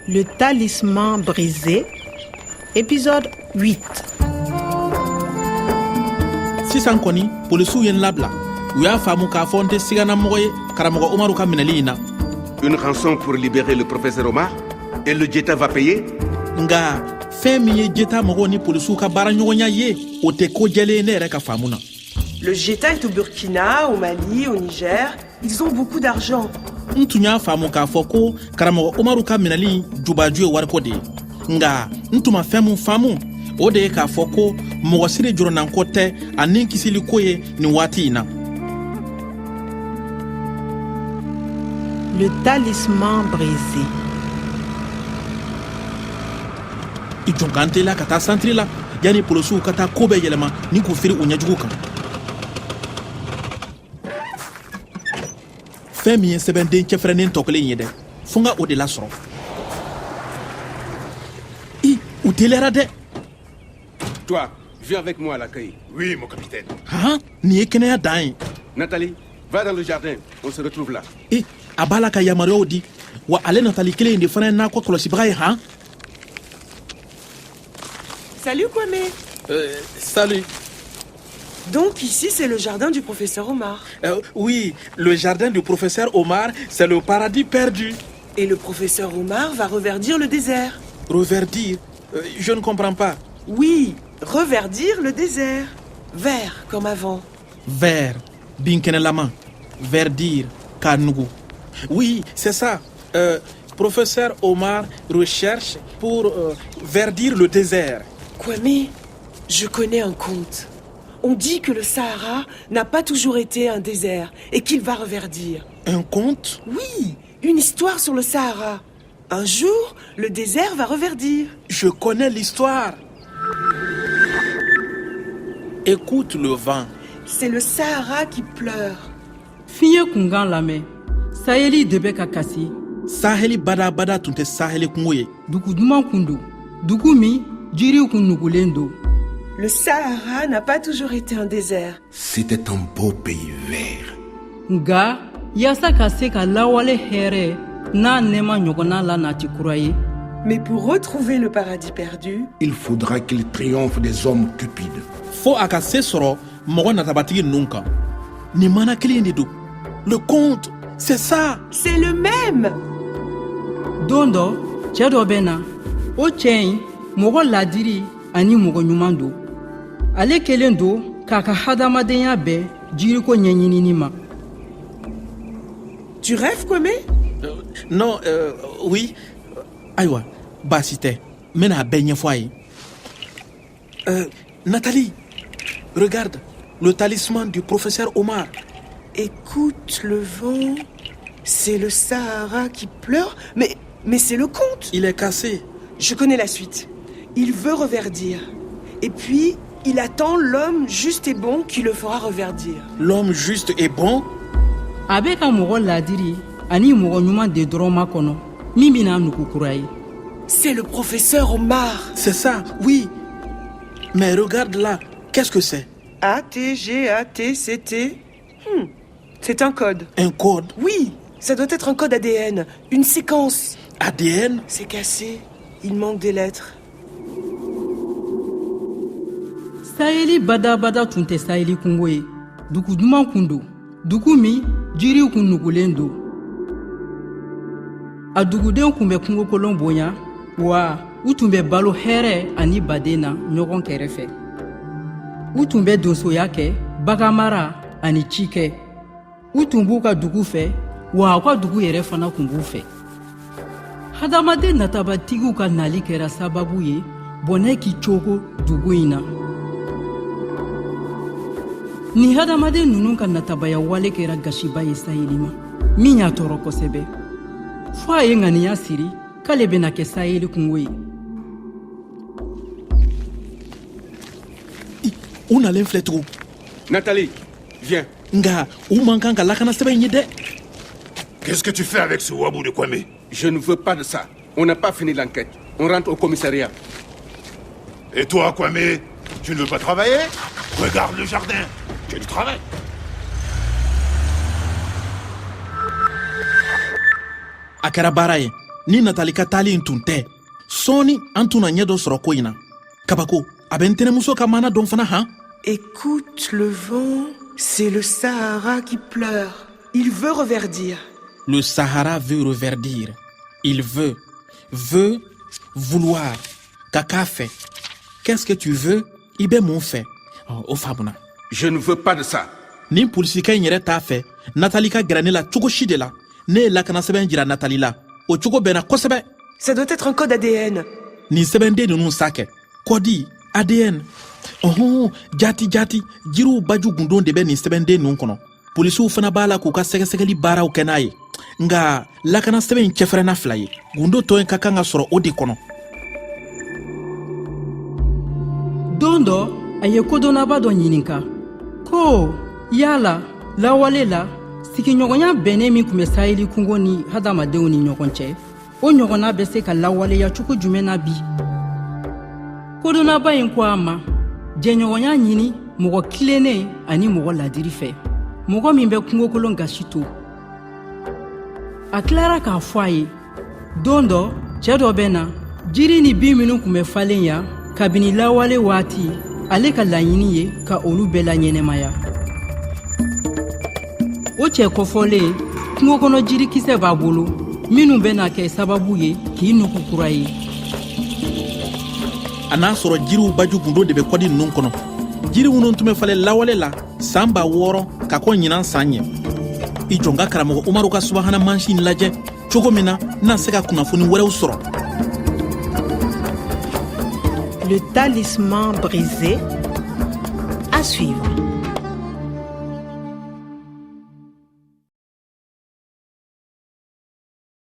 Le talisman brisé, épisode 8. Sisan koni polisiw ye labla u y'a faamu k'a fɔ n tɛ sigana mɔgɔ ye karamɔgɔ Umaru ka minɛli in na. Une rançon pour libérer le professeur Omar et le Jeta va payer. Nga fɛn min ye Jeta mɔgɔw ni polisiw ka baaraɲɔgɔnya ye o tɛ ko jɛlen ne yɛrɛ ka faamu na. Le Jeta est au Burkina, au Mali, au Niger. Ils ont beaucoup d'argent. N tun y'a faamu k'a fɔ ko karamɔgɔ Umaru ka minɛli jubaju ye wariko de ye. Nga n tun ma fɛn min faamu o de ye k'a fɔ ko mɔgɔ si de jɔrɔnanko tɛ a ni kisili ko ye nin waati in na. Le talisman brisé. I jɔn kan teliya ka taa santiri la yanni polisiw ka taa ko bɛɛ yɛlɛma ni k'u firi u ɲɛjugu kan. Fɛn min ye sɛbɛnden cɛfɛrɛnnen tɔ kelen ye dɛ fo n ka o de lasɔrɔ. U teliyara dɛ. Toi, viens avec moi à l'accueil. Oui, mon capitaine. Nin ye kɛnɛya dan ye. Nathalie, va dans le jardin. On se retrouve là. A b'a la ka yamaruyaw di wa ale Nathalie kelen in de fana ye n'a kɔ kɔlɔsibaga ye han. Salut Kwame. Salut. Donc ici c'est le jardin du professeur Omar. Oui, le jardin du professeur Omar, c'est le paradis perdu. Et le professeur Omar va reverdir le désert. Reverdir? Je ne comprends pas. Oui, reverdir le désert. Vert comme avant. Vert, binkenelama. Verdir, kanugu. Oui, c'est ça. Professeur Omar recherche pour verdir le désert. Kwame, je connais un conte. On dit que le Sahara n'a pas toujours été un désert et qu'il va reverdir. Un conte? Oui, une histoire sur le Sahara. Un jour, le désert va reverdir. Je connais l'histoire. Écoute le vent. C'est le Sahara qui pleure. Fiye kungan lamɛ Saheli de bɛ ka kasi. Saheli bada bada tun tɛ Saheli kungo ye. Dugu duman kun don. Dugu min jiriw kun nugulen don. Le Sahara n'a pas toujours été un désert. C'était un beau pays vert. Nga yaasa ka se ka lawale hɛrɛ n'a nɛɛma ɲɔgɔnna la nati kura ye. Mais pour retrouver le paradis perdu, Il faudra qu'il triomphe des hommes cupides. Fo a ka se sɔrɔ mɔgɔ natabatigi ninnu kan. Nin mana kelen de don. Le conte, c'est ça. c'est le même. Don dɔ cɛ dɔ bɛ na o cɛ in mɔgɔ ladiri ani mɔgɔ ɲuman don. Ale kelen don k'a ka hadamadenya bɛɛ jiriko ɲɛɲinini ma. Tu rêves, Kwame? Non, oui. Aïwa, baasi tɛ. N bɛna a bɛɛ ɲɛfɔ a ye. Nathalie, regarde le talisman du professeur Omar. Écoute le vent. C'est le Sahara qui pleure. Mais c'est le conte. Il est cassé. Je connais la suite. Il veut reverdir. Et puis, il attend l'homme juste et bon qui le fera reverdir. L'homme juste et bon. A bɛ ka mɔgɔ ladiri ani mɔgɔ ɲuman de dɔrɔn makɔnɔ min bɛna nugu kura ye. C'est le professeur Omar. C'est ça, oui. Mais regarde là, qu'est-ce que c'est? A-T-G-A-T-C-T. C'est un code. Un code? Oui, ça doit être un code ADN. Une séquence. ADN? C'est cassé. Il manque des lettres. Saheli badabada tun tɛ Saheli kungo ye. Dugu duman kun don. Dugu min jiriw kun nugulen don. A dugudenw kun bɛ kungo kolon bonya wa u tun bɛ balo hɛrɛ ani baden na ɲɔgɔn kɛrɛfɛ. U tun bɛ donsoya kɛ, baganmara ani ci kɛ. U tun b'u ka dugu fɛ wa u ka dugu yɛrɛ fana kun b'u fɛ. Hadamaden natabatigiw ka nali kɛra sababu ye bɔnɛ k'i cogo dugu in na. Ni hadamaden ninnu ka natabaya wale kɛra gasiba ye Saheli ma min y'a tɔɔrɔ kosɛbɛ. Fo a ye ŋaniya siri k'ale bɛna kɛ Saheli kungo ye. U nalen filɛ tugun. Nathalie, viens. Nga u man kan ka lakana sɛbɛn in ye dɛ. Qu'est-ce que tu fais avec ce wabou de Kwame? Je ne veux pas de ça. On n'a pas fini l'enquête. On rentre au commissariat. Et toi, Kwame, tu ne veux pas travailler? Regarde le jardin. Tu as du travail. A kɛra baara ye ni Nathalie ka taali in tun tɛ sɔɔni an tun na ɲɛ dɔ sɔrɔ ko in na kabako a bɛ n tɛnɛmuso ka maana dɔn fana han. Écoute le vent, c'est le Sahara qui pleure. Il veut reverdir. Le Sahara veut reverdir. Il veut, vouloir. Kaka fait. Qu'est-ce que tu veux? Ibe mon fait. Oh, Fabuna. Je ne veux pas de ça. Ni polisika in yɛrɛ t'a fɛ Nathalie ka gɛrɛ ne la cogo si de la ne ye lakana sɛbɛn jira Nathalie la o cogo bɛnna kosɛbɛ. Ça doit être un code ADN. Nin sɛbɛnden ninnu sa kɛ kɔdi ADN ɔhɔn jati jiriw baju gundon de bɛ nin sɛbɛnden ninnu kɔnɔ polisiw fana b'a la k'u ka sɛgɛsɛgɛli baaraw kɛ n'a ye nga lakana sɛbɛn in cɛfɛrɛnna fila ye gundo tɔ in ka kan ka sɔrɔ o de kɔnɔ. don dɔ a ye kodɔnnaba dɔ ɲininka ko yala lawale la sigiɲɔgɔnya bɛnnen min tun bɛ saheli kungo ni hadamadenw ni ɲɔgɔn cɛ o ɲɔgɔnna bɛ se ka lawaleya cogo jumɛn na bi. kodɔnnaba in ko a ma jɛɲɔgɔnya ɲini mɔgɔ tilennen ani mɔgɔ ladiri fɛ mɔgɔ min bɛ kungokolon gasi to. a tilara k'a fɔ a ye don dɔ cɛ dɔ bɛ na jiri ni bin minnu tun bɛ falen yan kabini lawale waati ale ka laɲini ye ka olu bɛɛ la ɲɛnɛmaya. o cɛ kɔfɔlen kungo kɔnɔ jirikisɛ b'a bolo minnu bɛna kɛ sababu ye k'i nugu kura ye. a n'a sɔrɔ jiriw baju gundo de bɛ kɔdi ninnu kɔnɔ jiri minnu tun bɛ falen lawale la san 6,000 ka kɔ ɲinan san ɲɛ i jɔn ka karamɔgɔ umaru ka subahana mansin lajɛ cogo min na n'a se ka kunnafoni wɛrɛw sɔrɔ. Le talisman brisé, à suivre.